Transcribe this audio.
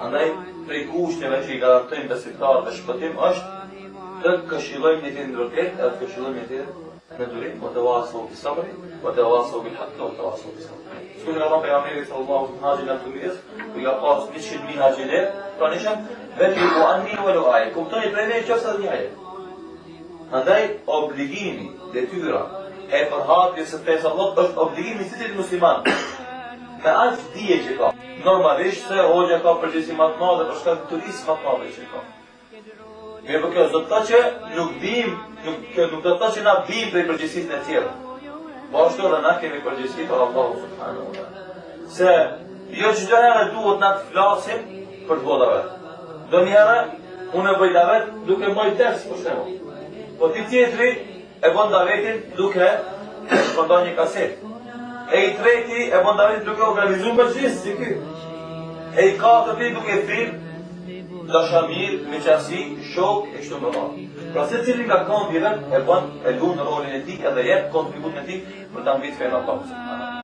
Andaj, prej kushteve që I garantojnë besimtarëve shpëtim është të këshillojmë një tjetrin vërtet, edhe të këshillojmë një tjetrin në durim, wa tawasau bis sabr, wa tawasau bil haqq, wa tawasau bis sabr. Shkojnë nga pejgamberi sallallahu alaihi wasallam haxhin e Tunis, ku ja pas 100.000 haxhile, pranishëm vetë u anni wa lu ai. Kuptoni prej ne çfarë di ai. Andaj obligimi, detyra e përhapjes së fesë Allahut është obligimi I cilit musliman. Me aq dije që ka. Normalisht se hoxha ka përgjegjësi më të madhe për shkak të turisë më të madhe që ka. Mirë po kjo do të thotë që nuk bim, nuk do të thotë që na bim prej përgjegjësisë e tjera. Po ashtu edhe na kemi përgjegjësi për Allahu subhanahu wa taala. Se jo çdo herë duhet na të flasim për të vota vet. Donjëherë unë bëj davet duke mbajtur ders për shembull. Po ti tjetri e bën davetin duke shpërndar një kaset. E I treti e bën davetin duke organizuar mëngjes si ky. E I katërti duke thirr dashamir, miqësi, shok e kështu me radhë. Pra secili nga këmbëve e bën e lund rolin e tij edhe jep kontributin e tij për ta mbitur fenë Allahut subhanallahu.